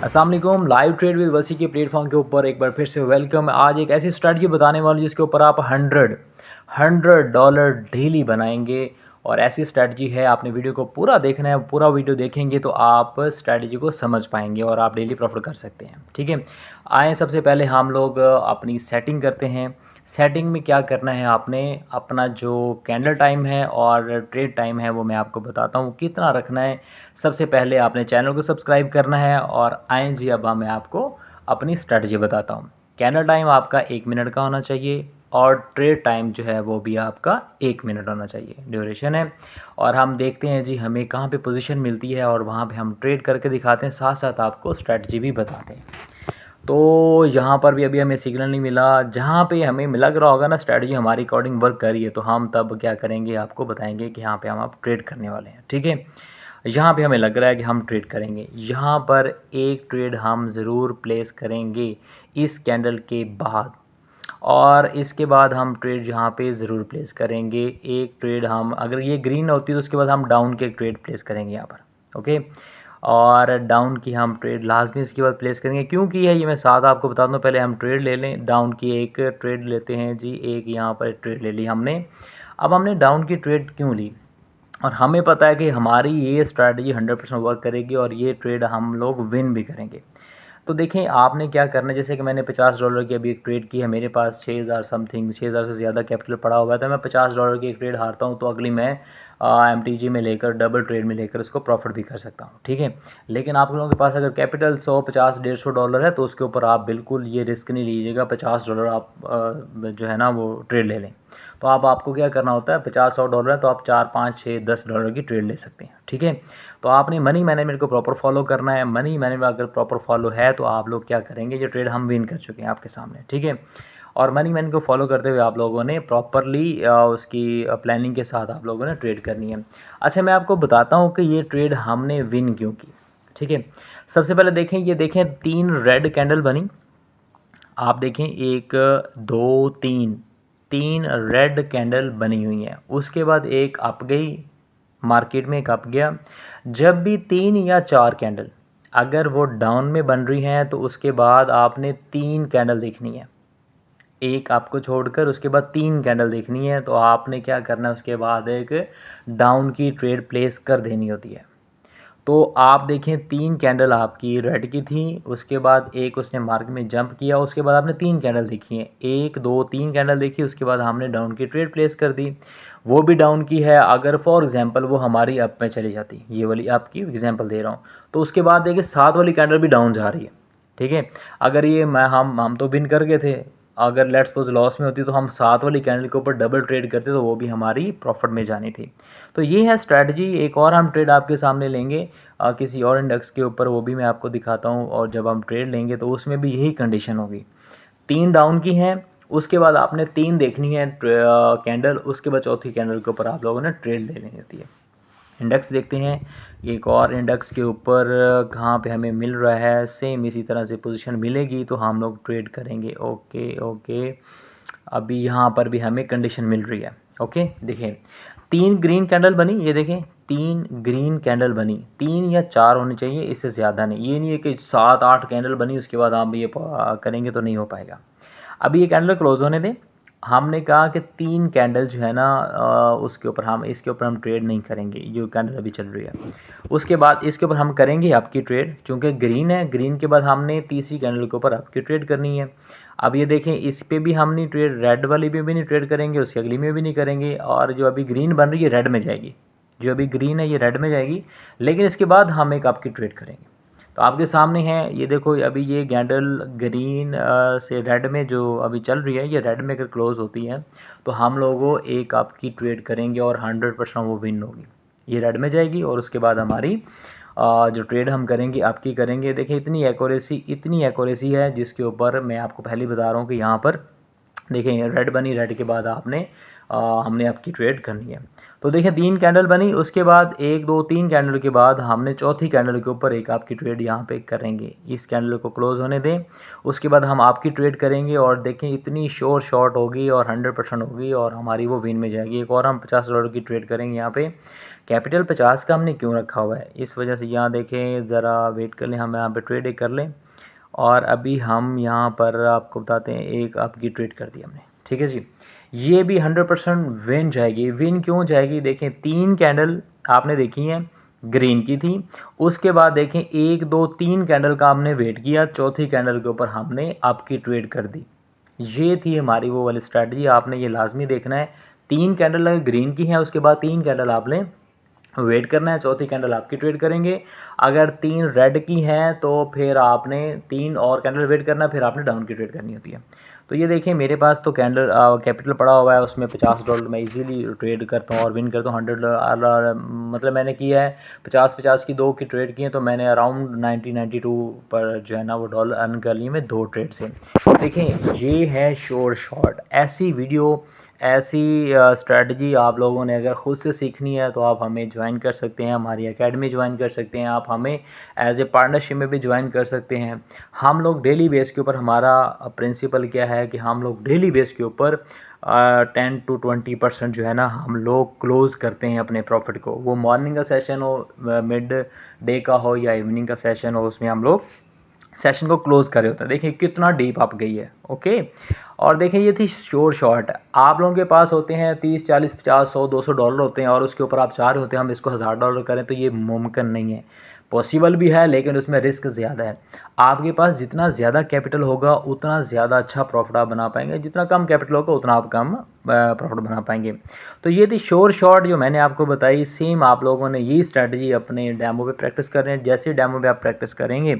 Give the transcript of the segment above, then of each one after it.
अस्सलाम वालेकुम। Live trade with वसी के प्लेटफॉर्म के ऊपर एक बार फिर से वेलकम। आज एक ऐसी स्ट्रैटेजी बताने वाली हूं जिसके ऊपर आप 100 डॉलर डेली बनाएंगे। और ऐसी स्ट्रैटेजी है, आपने वीडियो को पूरा देखना है। पूरा वीडियो देखेंगे तो आप स्ट्रैटेजी को समझ पाएंगे और आप डेली प्रॉफिट कर सकते हैं। ठीक है, आए सबसे पहले हम लोग अपनी सेटिंग करते हैं। सेटिंग में क्या करना है, आपने अपना जो कैंडल टाइम है और ट्रेड टाइम है वो मैं आपको बताता हूँ कितना रखना है। सबसे पहले आपने चैनल को सब्सक्राइब करना है और आएँ जी अब मैं आपको अपनी स्ट्रेटजी बताता हूँ। कैंडल टाइम आपका 1 मिनट का होना चाहिए और ट्रेड टाइम जो है वो भी आपका 1 मिनट होना चाहिए, ड्यूरेशन है। और हम देखते हैं जी हमें कहाँ पे पोजीशन मिलती है और वहाँ पे हम ट्रेड करके दिखाते हैं, साथ साथ आपको स्ट्रेटजी भी बताते हैं। तो यहाँ पर भी अभी हमें सिग्नल नहीं मिला। जहाँ पे हमें लग रहा होगा ना स्ट्रैटेजी हमारी अकॉर्डिंग वर्क कर रही है, तो हम तब क्या करेंगे, आपको बताएंगे कि यहाँ पे हम आप ट्रेड करने वाले हैं। ठीक है, यहाँ पे हमें लग रहा है कि हम ट्रेड करेंगे। यहाँ पर एक ट्रेड हम ज़रूर प्लेस करेंगे इस कैंडल के बाद, और इसके बाद हम ट्रेड यहाँ पे ज़रूर प्लेस करेंगे। एक ट्रेड हम, अगर ये ग्रीन होती है तो उसके बाद हम डाउन के ट्रेड प्लेस करेंगे यहाँ पर। ओके, और डाउन की हम ट्रेड लाजमी इसके बाद प्लेस करेंगे। क्यों की है ये मैं साथ आपको बता दूँ। पहले हम ट्रेड ले लें, डाउन की एक ट्रेड लेते हैं जी। एक यहाँ पर ट्रेड ले ली हमने। अब हमने डाउन की ट्रेड क्यों ली, और हमें पता है कि हमारी ये स्ट्रैटेजी 100% वर्क करेगी और ये ट्रेड हम लोग विन भी करेंगे। तो देखें आपने क्या करना है, जैसे कि मैंने $50 की अभी एक ट्रेड की है, मेरे पास 6000 समथिंग 6000 से ज़्यादा कैपिटल पड़ा हुआ है, तो मैं $50 की एक ट्रेड हारता हूँ तो अगली मैं MTG में लेकर, डबल ट्रेड में लेकर उसको प्रॉफिट भी कर सकता हूँ। ठीक है, लेकिन आप लोगों के पास अगर कैपिटल 100 50 $150 है तो उसके ऊपर आप बिल्कुल ये रिस्क नहीं लीजिएगा। $50 आप जो है ना वो ट्रेड ले लें। तो आपको क्या करना होता है, 50-100 डॉलर है तो आप 4 5 6 10 डॉलर की ट्रेड ले सकते हैं। ठीक है, तो आपने मनी मैनेजमेंट को प्रॉपर फॉलो करना है। मनी मैनेजमेंट अगर प्रॉपर फॉलो है तो आप लोग क्या करेंगे, जो ट्रेड हम विन कर चुके हैं आपके सामने। ठीक है, और मनी मैनेजमेंट को फॉलो करते हुए आप लोगों ने प्रॉपरली उसकी प्लानिंग के साथ आप लोगों ने ट्रेड करनी है। अच्छा, मैं आपको बताता हूँ कि ये ट्रेड हमने विन क्यों की। ठीक है, सबसे पहले देखें, ये देखें 3 रेड कैंडल बनी। आप देखें 1 2 3, 3 रेड कैंडल बनी हुई हैं। उसके बाद एक अप गई, मार्केट में एक अप गया। जब भी 3 या 4 कैंडल अगर वो डाउन में बन रही हैं तो उसके बाद आपने 3 कैंडल देखनी है। एक आपको छोड़कर उसके बाद 3 कैंडल देखनी है। तो आपने क्या करना है, उसके बाद एक डाउन की ट्रेड प्लेस कर देनी होती है। तो आप देखें 3 कैंडल आपकी रेड की थी, उसके बाद एक उसने मार्केट में जंप किया, उसके बाद आपने 3 कैंडल देखी हैं, 1 2 3 कैंडल देखी, उसके बाद हमने डाउन की ट्रेड प्लेस कर दी। वो भी डाउन की है। अगर फॉर एग्जांपल वो हमारी अप में चली जाती, ये वाली आपकी एग्जांपल दे रहा हूँ, तो उसके बाद देखिए 7 वाली कैंडल भी डाउन जा रही है। ठीक है, अगर ये मैं हम तो विन कर गए थे, अगर लेट्स सपोज लॉस में होती तो हम 7 वाली कैंडल के ऊपर डबल ट्रेड करते तो वो भी हमारी प्रॉफिट में जानी थी। तो ये है स्ट्रैटेजी। एक और हम ट्रेड आपके सामने लेंगे किसी और इंडेक्स के ऊपर, वो भी मैं आपको दिखाता हूँ। और जब हम ट्रेड लेंगे तो उसमें भी यही कंडीशन होगी, 3 डाउन की हैं, उसके बाद आपने 3 देखनी है कैंडल, उसके बाद चौथी कैंडल के ऊपर आप लोगों ने ट्रेड ले लेनी होती है। इंडेक्स देखते हैं, एक और इंडेक्स के ऊपर कहाँ पे हमें मिल रहा है, सेम इसी तरह से पोजीशन मिलेगी तो हम लोग ट्रेड करेंगे। ओके ओके, अभी यहाँ पर भी हमें कंडीशन मिल रही है। ओके, देखें 3 ग्रीन कैंडल बनी, ये देखें 3 ग्रीन कैंडल बनी, 3 या 4 होनी चाहिए, इससे ज़्यादा नहीं। ये नहीं है कि 7 8 कैंडल बनी उसके बाद आप ये करेंगे तो नहीं हो पाएगा। अभी ये कैंडल क्लोज होने दें। हमने कहा कि 3 कैंडल जो है ना उसके ऊपर हम, इसके ऊपर हम ट्रेड नहीं करेंगे, जो कैंडल अभी चल रही है। उसके बाद इसके ऊपर हम करेंगे आपकी ट्रेड, चूँकि ग्रीन है, ग्रीन के बाद हमने तीसरी कैंडल के ऊपर आपकी ट्रेड करनी है। अब ये देखें, इस पे भी हम नहीं ट्रेड, रेड वाली पे भी नहीं ट्रेड करेंगे, उसकी अगली में भी नहीं करेंगे, और जो अभी ग्रीन बन रही है रेड में जाएगी, जो अभी ग्रीन है ये रेड में जाएगी, लेकिन इसके बाद हम एक आपकी ट्रेड करेंगे। तो आपके सामने है, ये देखो अभी ये कैंडल ग्रीन से रेड में जो अभी चल रही है, ये रेड में अगर क्लोज होती है तो हम लोगों एक आपकी ट्रेड करेंगे और 100% वो विन होगी। ये रेड में जाएगी और उसके बाद हमारी जो ट्रेड हम करेंगे आपकी करेंगे। देखिए इतनी एक्यूरेसी है जिसके ऊपर मैं आपको पहले बता रहा हूँ कि यहाँ पर देखें रेड बनी, रेड के बाद आपने हमने आपकी ट्रेड करनी है। तो देखिए 3 कैंडल बनी, उसके बाद 1 2 3 कैंडल के बाद हमने चौथी कैंडल के ऊपर एक आपकी ट्रेड यहाँ पे करेंगे। इस कैंडल को क्लोज़ होने दें, उसके बाद हम आपकी ट्रेड करेंगे और देखें इतनी श्योर शॉट होगी और 100% होगी और हमारी वो विन में जाएगी। एक और हम $50 की ट्रेड करेंगे यहाँ पे। कैपिटल 50 का हमने क्यों रखा हुआ है, इस वजह से यहाँ देखें, ज़रा वेट कर लें, हम यहाँ पे ट्रेड एक कर लें और अभी हम यहाँ पर आपको बताते हैं एक आपकी ट्रेड कर दी हमने, ठीक है जी। ये भी 100% विन जाएगी। विन क्यों जाएगी, देखें 3 कैंडल आपने देखी हैं ग्रीन की थी, उसके बाद देखें 1 2 3 कैंडल का हमने वेट किया, चौथी कैंडल के ऊपर हमने आपकी ट्रेड कर दी। ये थी हमारी वो वाली स्ट्रैटेजी, आपने ये लाजमी देखना है। 3 कैंडल अगर ग्रीन की हैं, उसके बाद 3 कैंडल आपने वेट करना है, चौथी कैंडल आपकी ट्रेड करेंगे। अगर 3 रेड की हैं तो फिर आपने 3 और कैंडल वेट करना है, फिर आपने डाउन की ट्रेड करनी होती है। तो ये देखिए मेरे पास तो कैंडल कैपिटल पड़ा हुआ है, उसमें $50 मैं इजीली ट्रेड करता हूँ और विन करता हूँ। $100 मतलब मैंने किया है 50-50 की 2 की ट्रेड की है, तो मैंने अराउंड 90-92 पर जो है ना वो डॉलर अर्न कर लिए मैं 2 ट्रेड से। देखें ये है श्योर शॉट। ऐसी वीडियो, ऐसी स्ट्रैटेजी आप लोगों ने अगर ख़ुद से सीखनी है तो आप हमें ज्वाइन कर सकते हैं, हमारी एकेडमी ज्वाइन कर सकते हैं, आप हमें एज ए पार्टनरशिप में भी ज्वाइन कर सकते हैं। हम लोग डेली बेस के ऊपर, हमारा प्रिंसिपल क्या है कि हम लोग डेली बेस के ऊपर 10 to 20% जो है ना हम लोग क्लोज़ करते हैं अपने प्रॉफिट को। वो मॉर्निंग का सेशन हो, मिड डे का हो या इवनिंग का सेशन हो, उसमें हम लोग सेशन को क्लोज़ करे होता है। देखिए कितना डीप आप गई है, ओके। और देखिए ये थी श्योर शॉट। आप लोगों के पास होते हैं 30 40 50 100 $200 होते हैं और उसके ऊपर आप चाह रहे होते हैं हम इसको $1000 करें, तो ये मुमकिन नहीं है। पॉसिबल भी है लेकिन उसमें रिस्क ज़्यादा है। आपके पास जितना ज़्यादा कैपिटल होगा उतना ज़्यादा अच्छा प्रॉफिट आप बना पाएंगे, जितना कम कैपिटल होगा उतना आप कम प्रॉफिट बना पाएंगे। तो ये थी श्योर शॉट जो मैंने आपको बताई। सेम आप लोगों ने यही स्ट्रैटेजी अपने डेमो पे प्रैक्टिस कर रहे हैं। जैसे डेमो पे आप प्रैक्टिस करेंगे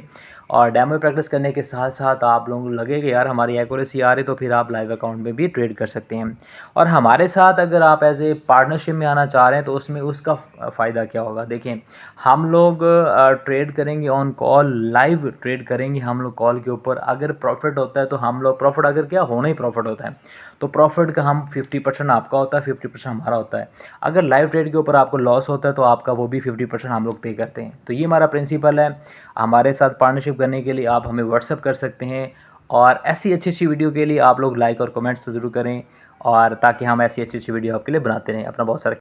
और डेमो प्रैक्टिस करने के साथ साथ आप लोगों को लगे कि यार हमारी एक्यूरेसी आ रही, तो फिर आप लाइव अकाउंट में भी ट्रेड कर सकते हैं। और हमारे साथ अगर आप एज ए पार्टनरशिप में आना चाह रहे हैं तो उसमें उसका फ़ायदा क्या होगा, देखिए हम लोग ट्रेड करेंगे ऑन कॉल, लाइव ट्रेड करेंगे हम लोग कॉल के ऊपर। अगर प्रॉफिट होता है तो हम लोग प्रॉफिट, अगर क्या होना ही प्रॉफिट होता है तो प्रॉफिट का हम 50% आपका होता है, 50% हमारा होता है। अगर लाइव ट्रेड के ऊपर आपको लॉस होता है तो आपका वो भी 50% हम लोग पे करते हैं। तो ये हमारा प्रिंसिपल है। हमारे साथ पार्टनरशिप करने के लिए आप हमें व्हाट्सअप कर सकते हैं और ऐसी अच्छी वीडियो के लिए आप लोग लाइक और कमेंट्स ज़रूर करें, और ताकि हम ऐसी अच्छी वीडियो आपके लिए बनाते रहें। अपना बहुत सारा